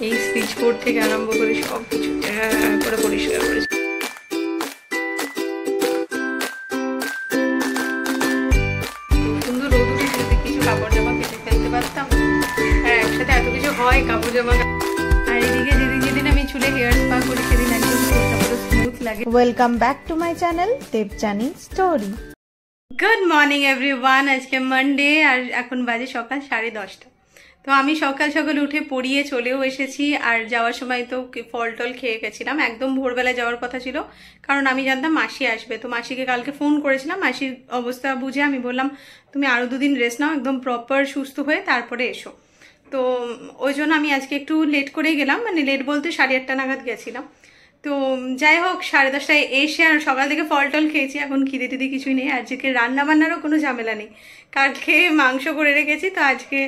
এই switch board থেকে আরম্ভ করে সব কিছু করে পরিষ্কার করেছি। সুন্দর রোদ উঠে যদি কিছু কাপড় জামা কেটে ফেলতে পারতাম, আর একসাথে এত কিছু হয় কাপড় জামা। আর এদিকে যেদিন আমি চুলে হেয়ার স্পা করি সেদিন একদম স্মুথ লাগে। Welcome back to my channel Debjani story. Good morning everyone. আজকে মানডে আর এখন বাজে সকাল 10:30। তো আমি সকাল সকাল উঠে পড়িয়ে চলেও এসেছি। আর যাওয়ার সময় তো ফল টল খেয়ে গেছিলাম, একদম ভোরবেলা যাওয়ার কথা ছিল, কারণ আমি জানতাম মাসি আসবে। তো মাসিকে কালকে ফোন করেছিলাম, মাসির অবস্থা বুঝে আমি বললাম তুমি আরও 2 দিন রেস্ট নাও, একদম প্রপার সুস্থ হয়ে তারপরে এসো। তো ওই জন্য আমি আজকে একটু লেট করেই গেলাম, মানে লেট বলতে 8:30 নাগাদ গেছিলাম। তো যাই হোক 10:30টায় এসে আর সকাল থেকে ফল টল খেয়েছি, এখন খিদে টিদে কিছুই নেই। আজকে রান্না বান্নারও কোনো ঝামেলা নেই, কালকে মাংস করে রেখেছি, তো আজকে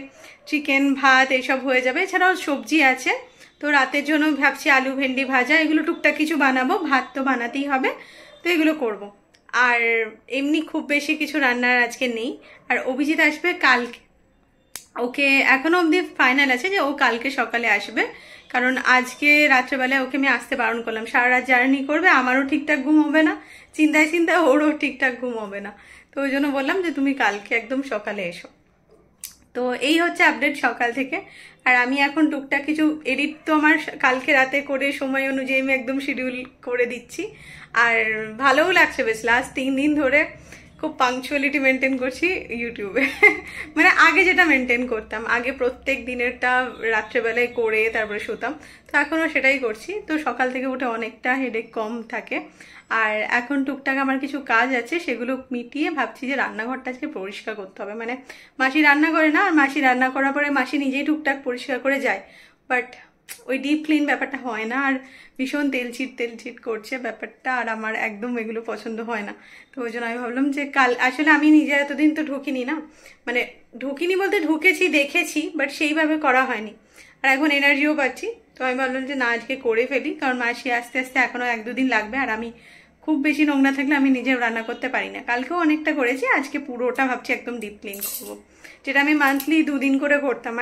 চিকেন ভাত এইসব হয়ে যাবে। এছাড়াও সবজি আছে, তো রাতের জন্য ভাবছি আলু ভেন্ডি ভাজা এগুলো টুকটাক কিছু বানাবো, ভাত তো বানাতেই হবে, তো এগুলো করব। আর এমনি খুব বেশি কিছু রান্নার আজকে নেই। আর অভিজিৎ আসবে কালকে, ওকে এখনো অবধি ফাইনাল আছে যে ও কালকে সকালে আসবে, কারণ আজকে রাত্রেবেলায় ওকে আমি আসতে বারণ করলাম। সারা রাত জার্নি করবে, আমারও ঠিকঠাক ঘুম হবে না, চিন্তায় চিন্তায় ওরও ঠিকঠাক ঘুম হবে না। তো ওই জন্য বললাম যে তুমি কালকে একদম সকালে এসো। তো এই হচ্ছে আপডেট সকাল থেকে। আর আমি এখন টুকটাক কিছু এডিট তো আমার কালকে রাতে করে সময় অনুযায়ী আমি একদম শিডিউল করে দিচ্ছি। আর ভালোও লাগছে বেশ, লাস্ট 3 দিন ধরে খুব পাংচুয়ালিটি মেনটেন করছি ইউটিউবে। মানে আগে যেটা মেনটেন করতাম, আগে প্রত্যেক দিনেরটা রাত্রেবেলায় করে তারপরে শুতাম, তো এখনও সেটাই করছি। তো সকাল থেকে উঠে অনেকটা হেডেক কম থাকে। আর এখন টুকটাক আমার কিছু কাজ আছে, সেগুলো মিটিয়ে ভাবছি যে রান্নাঘরটা আজকে পরিষ্কার করতে হবে। মানে মাসি রান্না করে না, আর মাসি রান্না করার পরে মাসি নিজেই টুকটাক পরিষ্কার করে যায়, বাট ওই ডিপ ক্লিন ব্যাপারটা হয় না। আর ভীষণ তেলচিট করছে ব্যাপারটা, আর আমার একদম এগুলো পছন্দ হয় না। তো ওই জন্য আমি ভাবলাম যে কাল, আসলে আমি নিজে এতদিন তো ঢুকিনি না, মানে ঢুকিনি বলতে ঢুকেছি দেখেছি, বাট সেইভাবে করা হয়নি। আর এখন এনার্জিও পাচ্ছি, তো আমি ভাবলাম যে না আজকে করে ফেলি, কারণ মাসি আস্তে আস্তে এখনও 1-2 দিন লাগবে। আর আমি খুব বেশি নোংরা থাকলে আমি নিজেও রান্না করতে পারি না। কালকেও অনেকটা করেছি, আজকে পুরোটা ভাবছি একদম ডিপ ক্লিন করবো, যেটা আমি মান্থলি 2 দিন করে করতাম।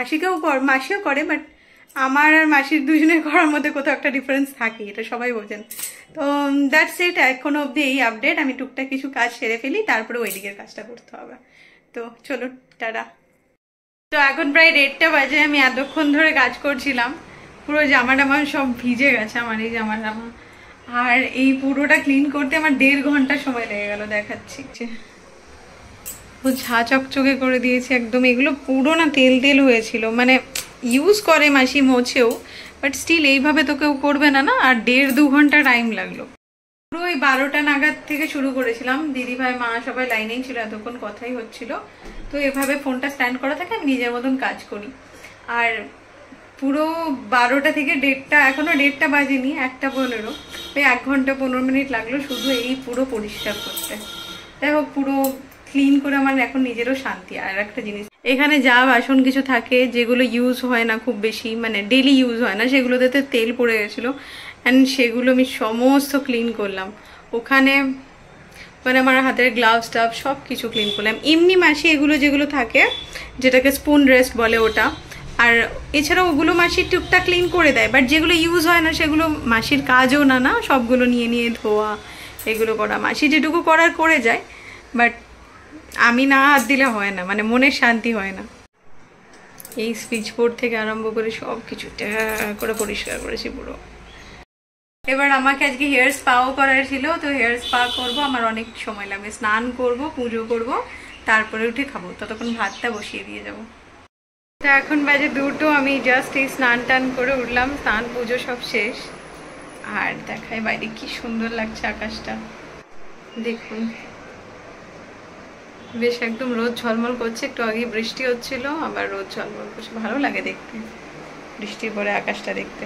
মাসিও করে, বাট আমার আর মাসির দুজনের করার মধ্যে কোথাও একটা ডিফারেন্স থাকে, এটা সবাই বোঝেন। তো দ্যাটস ইট, এখনো অবধি এই আপডেট। আমি টুকটাক কিছু কাজ সেরে ফেলি, তারপরে ওই দিকের কাজটা করতে হবে। তো চলো টাটা। তো এখন প্রায় 1:30 বাজে, আমি এতক্ষণ ধরে কাজ করছিলাম, পুরো জামা টামা সব ভিজে গেছে আমার, এই জামা টামা। আর এই পুরোটা ক্লিন করতে আমার 1.5 ঘন্টা সময় লেগে গেল, দেখাচ্ছি। ও ঝা চকচকে করে দিয়েছে একদম। এগুলো পুরো না তেল হয়েছিল, মানে ইউজ করে মাসি মোছেও, বাট স্টিল এইভাবে তো কেউ করবে না না। আর 1.5-2 ঘন্টা টাইম লাগলো। পুরো ওই 12টা নাগাদ থেকে শুরু করেছিলাম, দিদি ভাই মা সবাই লাইনেই ছিল, এতক্ষণ কথাই হচ্ছিল। তো এভাবে ফোনটা স্ট্যান্ড করা থাকে, আমি নিজের মতন কাজ করি। আর পুরো 12টা থেকে 1:30, এখনো 1:30 বাজেনি, 1:15, ওই 1 ঘন্টা 15 মিনিট লাগলো শুধু এই পুরো পরিষ্কার করতে। দেখো পুরো ক্লিন করে আমার এখন নিজেরও শান্তি। আর একটা জিনিস, এখানে যা বাসন কিছু থাকে যেগুলো ইউজ হয় না খুব বেশি, মানে ডেলি ইউজ হয় না, সেগুলোতে তেল পড়ে গেছিলো, অ্যান্ড সেগুলো আমি সমস্ত ক্লিন করলাম। ওখানে মানে আমার হাতের গ্লাভস টাভ সব কিছু ক্লিন করলাম। এমনি মাসি এগুলো যেগুলো থাকে, যেটাকে স্পুন রেস্ট বলে ওটা, আর এছাড়াও ওগুলো মাসি টুকটাক ক্লিন করে দেয়, বাট যেগুলো ইউজ হয় না সেগুলো মাসির কাজও না সবগুলো নিয়ে ধোয়া এগুলো করা। মাসি যেটুকু করার করে যায়, বাট আমি না হাত দিলে হয় না, মানে মনের শান্তি হয় না। এই সুইচ বোর্ড থেকে আরম্ভ করে সব কিছু করে পরিষ্কার করেছি পুরো। এবার আমাকে আজকে হেয়ার স্পাও করার ছিল, তো হেয়ার স্পা করবো, আমার অনেক সময় লাগবে। স্নান করব, পুজো করব, তারপরে উঠে খাবো, ততক্ষণ ভাতটা বসিয়ে দিয়ে যাবো। তো এখন বাজে 2টো, আমি জাস্ট এই স্নান টান করে উঠলাম, স্নান পুজো সব শেষ। আর দেখায় বাইরে কি সুন্দর লাগছে আকাশটা, দেখুন বেশ একদম রোদ ঝলমল করছে। একটু আগে বৃষ্টি হচ্ছিল, আবার রোদ ঝলমল করছে, ভালো লাগে দেখতে বৃষ্টির পরে আকাশটা দেখতে।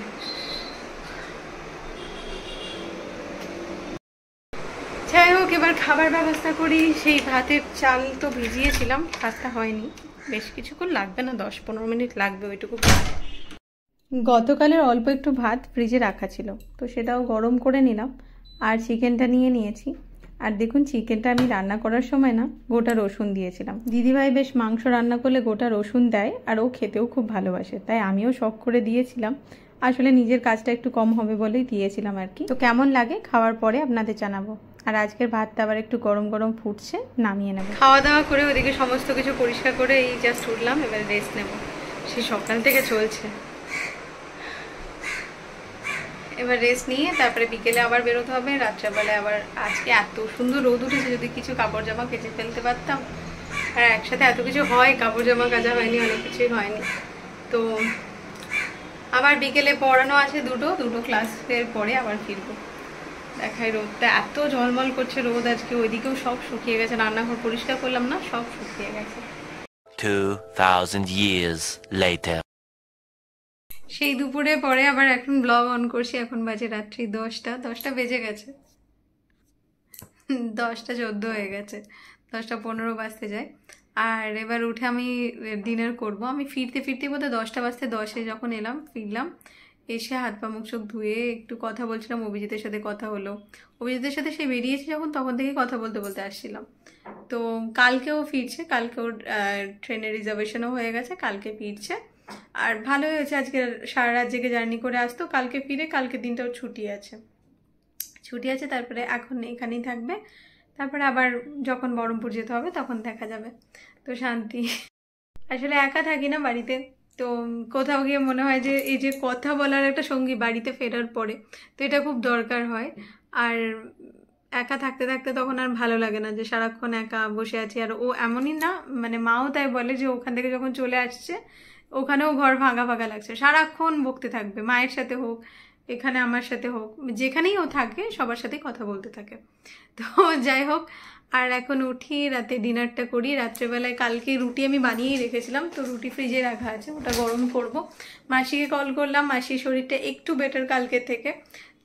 যাই হোক এবার খাবার ব্যবস্থা করি। সেই ভাতের চাল তো ভিজিয়েছিলাম, ভাতটা হয়নি, বেশ কিছুক্ষণ লাগবে না, 10-15 মিনিট লাগবে ওইটুকু ভাত। গতকালের অল্প একটু ভাত ফ্রিজে রাখা ছিল, তো সেটাও গরম করে নিলাম। আর চিকেনটা নিয়ে নিয়েছি। আর দেখুন চিকেনটা আমি রান্না করার সময় না গোটা রসুন দিয়েছিলাম। দিদিভাই বেশ মাংস রান্না করলে গোটা রসুন দেয়, আর ও খেতেও খুব ভালোবাসে, তাই আমিও শখ করে দিয়েছিলাম। আসলে নিজের কাজটা একটু কম হবে বলেই দিয়েছিলাম আর কি। তো কেমন লাগে খাওয়ার পরে আপনাদের জানাবো। আর আজকের ভাতটা আবার একটু গরম গরম ফুটছে, নামিয়ে নেব। খাওয়া দাওয়া করে ওদিকে সমস্ত কিছু পরিষ্কার করে এই জাস্ট উঠলাম, এবার রেস্ট নেব। সেই সকাল থেকে চলছে। এবার রেস্ট নিয়ে তারপরে বিকেলে আবার বেরোতে হবে। রাত্রেবেলায় আবার আজকে এত সুন্দর রোদ উঠেছে, যদি কিছু কাপড় জামা কেচে ফেলতে পারতাম। আর একসাথে এত কিছু হয়, কাপড় জামা কাচা হয়নি, অনেক কিছুই হয়নি। তো আবার বিকেলে পড়ানো আছে দুটো ক্লাসের পরে আবার ফিরবো। দেখাই রোদটা এত ঝলমল করছে রোদ আজকে। ওইদিকেও সব শুকিয়ে গেছে, রান্নাঘর পরিষ্কার করলাম না, সব শুকিয়ে গেছে। 2000 years later. সেই দুপুরে পরে আবার এখন ব্লগ অন করছি। এখন বাজে রাত্রি 10টা বেজে গেছে, 10টা 14 হয়ে গেছে, 10টা 15 বাজতে যায়। আর এবার উঠে আমি ডিনার করব। আমি ফিরতে বোধহয় 10টা 10 যখন ফিরলাম, এসে হাত পা মুখ চোখ ধুয়ে একটু কথা বলছিলাম। অভিজিতের সাথে কথা হলো। অভিজিতের সাথে সে বেরিয়েছে যখন, তখন থেকেই কথা বলতে আসছিলাম। তো কালকেও ফিরছে, কালকেও ট্রেনের রিজার্ভেশনও হয়ে গেছে, কালকে ফিরছে। আর ভালো হয়েছে, আজকে সারা রাত জেগে জার্নি করে আসতো। কালকে ফিরে কালকের দিনটাও ছুটি আছে। তারপরে এখন এখানেই থাকবে। তারপরে আবার যখন বহরমপুর যেতে হবে তখন দেখা যাবে। তো শান্তি। আসলে একা থাকি না বাড়িতে, তো কোথাও গিয়ে মনে হয় যে এই যে কথা বলার একটা সঙ্গী বাড়িতে ফেরার পরে, তো এটা খুব দরকার হয়। আর একা থাকতে তখন আর ভালো লাগে না যে সারাক্ষণ একা বসে আছি। আর ও এমনই না, মানে মাও তাই বলে যে ওখান থেকে যখন চলে আসছে ওখানেও ঘর ফাঁকা লাগছে, সারাক্ষণ বকতে থাকবে, মায়ের সাথে হোক, এখানে আমার সাথে হোক, যেখানেই ও থাকে সবার সাথে কথা বলতে থাকে। তো যাই হোক, আর এখন উঠি, রাতে ডিনারটা করি। রাত্রেবেলায় কালকে রুটি আমি বানিয়েই রেখেছিলাম, তো রুটি ফ্রিজে রাখা আছে, ওটা গরম করব। মাসিকে কল করলাম, মাসির শরীরটা একটু বেটার কালকে থেকে।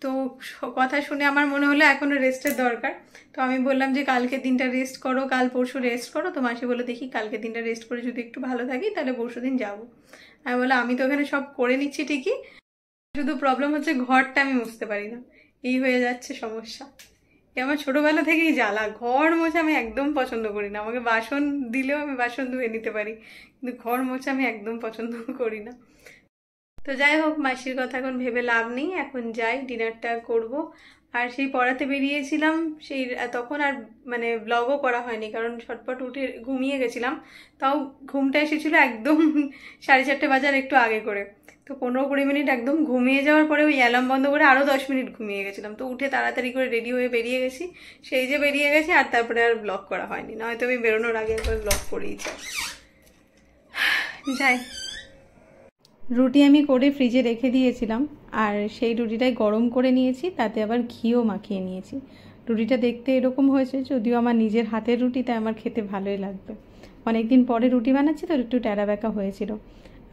তো কথা শুনে আমার মনে হলো এখনো রেস্টের দরকার। তো আমি বললাম যে কালকে দিনটা রেস্ট করো, কাল পরশু রেস্ট করো। তো মাসি বলে দেখি কালকে দিনটা রেস্ট করে যদি একটু ভালো থাকি তাহলে পরশু দিন যাবো। আমি বললাম আমি তো এখানে সব করে নিচ্ছি ঠিকই, শুধু প্রবলেম হচ্ছে ঘরটা আমি মুছতে পারি না, এই হয়ে যাচ্ছে সমস্যা। আমার ছোটবেলা থেকেই জ্বালা, ঘর মোছা আমি একদম পছন্দ করি না। আমাকে বাসন দিলেও আমি বাসন ধুয়ে নিতে পারি, কিন্তু ঘর মোছা আমি একদম পছন্দ করি না। তো যাই হোক, মাসির কথা এখন ভেবে লাভ নেই, এখন যাই ডিনারটা করব। আর সেই পড়াতে বেরিয়েছিলাম, সেই তখন আর মানে ব্লগও করা হয়নি, কারণ ছটপট উঠে ঘুমিয়ে গেছিলাম। তাও ঘুমটা এসেছিল একদম 4:30 বাজার একটু আগে করে। তো 15-20 মিনিট একদম ঘুমিয়ে যাওয়ার পরে ওই অ্যালার্ম বন্ধ করে আরও 10 মিনিট ঘুমিয়ে গেছিলাম। তো উঠে তাড়াতাড়ি করে রেডি হয়ে বেরিয়ে গেছি, সেই যে বেরিয়ে গেছি। আর তারপরে আর ব্লগ করা হয়নি, নয়তো আমি বেরোনোর আগে একবার ব্লগ করেই যাই। রুটি আমি করে ফ্রিজে রেখে দিয়েছিলাম, আর সেই রুটিটাই গরম করে নিয়েছি, তাতে আবার ঘিও মাখিয়ে নিয়েছি। রুটিটা দেখতে এরকম হয়েছে, যদিও আমার নিজের হাতের রুটি, তাই আমার খেতে ভালোই লাগবে। অনেকদিন পরে রুটি বানাচ্ছি তো একটু ট্যাড়া ব্যাকা হয়েছিল।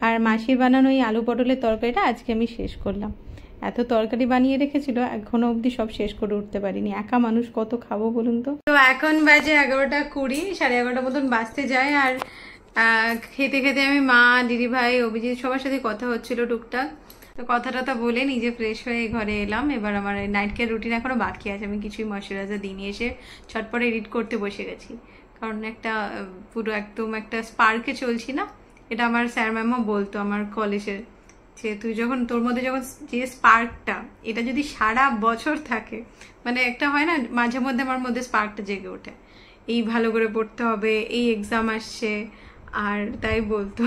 আর মাসির বানানো এই আলু পটলের তরকারিটা আজকে আমি শেষ করলাম। এত তরকারি বানিয়ে রেখেছিল, এখনো অবধি সব শেষ করে উঠতে পারিনি। একা মানুষ কত খাবো বলুন তো। তো এখন বাজে 11টা 20, 11:30 মতন বাজতে যায়। আর খেতে আমি মা, দিদিভাই, অভিজিৎ সবার সাথে কথা হচ্ছিল টুকটাক। তো কথাটা বলে নিজে ফ্রেশ হয়ে ঘরে এলাম। এবার আমার নাইট কেয়ার রুটিন এখনো বাকি আছে, আমি কিছুই ময়শ্চারাইজার দিইনি। এসে ছটপট এডিট করতে বসে গেছি, কারণ একটা পুরো একদম একটা স্পার্কে চলছি না। এটা আমার স্যার ম্যামও বলতো আমার কলেজের, যে তুই যখন তোর মধ্যে যখন যে স্পার্কটা, এটা যদি সারা বছর থাকে, মানে একটা হয় না মাঝে মধ্যে আমার মধ্যে স্পার্কটা জেগে ওঠে, এই ভালো করে পড়তে হবে, এই এক্সাম আসছে, আর তাই বলতো।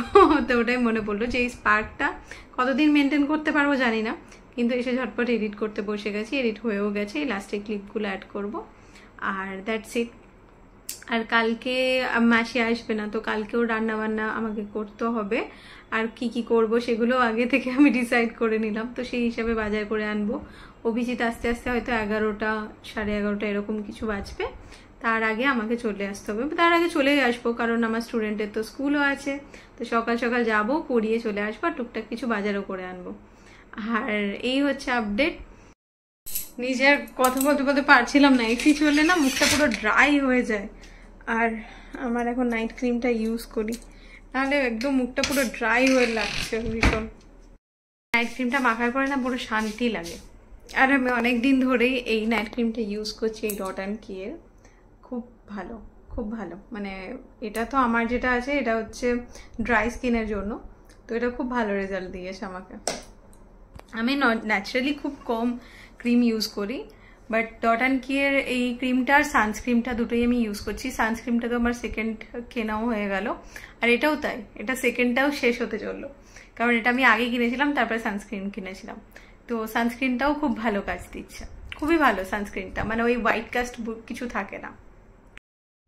তো ওটাই মনে পড়লো যে এই স্পার্কটা কতদিন মেনটেন করতে পারবো জানি না, কিন্তু এসে ঝটপট এডিট করতে বসে গেছি। এডিট হয়েও গেছে, এই লাস্টের ক্লিপগুলো অ্যাড করব, আর দ্যাটস ইট। আর কালকে মাসি আসবে না, তো কালকেও রান্না বান্না আমাকে করতে হবে। আর কি কি করব সেগুলো আগে থেকে আমি ডিসাইড করে নিলাম, তো সেই হিসাবে বাজার করে আনবো। অভিজিৎ আস্তে আস্তে হয়তো 11টা 11:30 এরকম কিছু বাজবে, তার আগে আমাকে চলে আসতে হবে। তার আগে চলেই আসবো, কারণ আমার স্টুডেন্টের তো স্কুলও আছে। তো সকাল সকাল যাবো, পড়িয়ে চলে আসবো, আর টুকটাক কিছু বাজারও করে আনবো। আর এই হচ্ছে আপডেট। নিজের কথা বলতে পারছিলাম না, এসি চললে না মুখটা পুরো ড্রাই হয়ে যায়। আর আমার এখন নাইট ক্রিমটা ইউজ করি, নাহলে একদম মুখটা পুরো ড্রাই হয়ে লাগছে ভীষণ। নাইট ক্রিমটা মাখার পরে না পুরো শান্তি লাগে। আর আমি অনেক দিন ধরেই এই নাইট ক্রিমটা ইউজ করছি, এই ডট অ্যান্ড কিয়ের। খুব ভালো, মানে এটা তো আমার যেটা আছে এটা হচ্ছে ড্রাই স্কিনের জন্য, তো এটা খুব ভালো রেজাল্ট দিয়েছে আমাকে। আমি ন্যাচারালি খুব কম ক্রিম ইউজ করি, বাট ডট অ্যান্ড কিয়ের এই ক্রিমটা আর সানস্ক্রিমটা দুটোই আমি ইউজ করছি। সানস্ক্রিমটা তো আমার সেকেন্ড কেনাও হয়ে গেল, আর এটাও তাই, এটা সেকেন্ডটাও শেষ হতে চললো, কারণ এটা আমি আগে কিনেছিলাম তারপরে সানস্ক্রিন কিনেছিলাম। তো সানস্ক্রিনটাও খুব ভালো কাজ দিচ্ছে, খুবই ভালো সানস্ক্রিনটা, মানে ওই হোয়াইট কাস্ট কিছু থাকে না।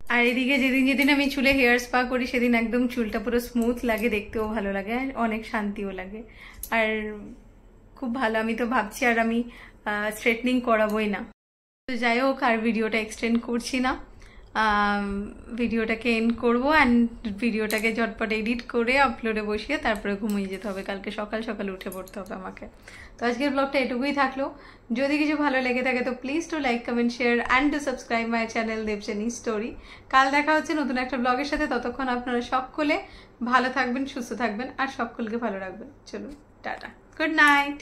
আর এদিকে যেদিন যেদিন আমি চুলে হেয়ার স্পা করি সেদিন একদম চুলটা পুরো স্মুথ লাগে, দেখতেও ভালো লাগে, আর অনেক শান্তিও লাগে, আর খুব ভালো। আমি তো ভাবছি আর আমি স্ট্রেটনিং করাবোই না। তো যাই হোক, আর ভিডিওটা এক্সটেন্ড করছি না, ভিডিওটাকে এন্ড করবো, অ্যান্ড ভিডিওটাকে ঝটপট এডিট করে আপলোডে বসিয়ে তারপরে ঘুমিয়ে যেতে হবে, কালকে সকাল সকাল উঠে পড়তে হবে আমাকে। তো আজকের ব্লগটা এটুকুই থাকলো। যদি কিছু ভালো লেগে থাকে তো please to like, comment, share and to subscribe my channel Debjani story. কাল দেখা হচ্ছে নতুন একটা ব্লগের সাথে, ততক্ষণ আপনারা সকলে ভালো থাকবেন, সুস্থ থাকবেন, আর সকলকে ভালো রাখবেন। চলুন, টাটা, গুড নাইট।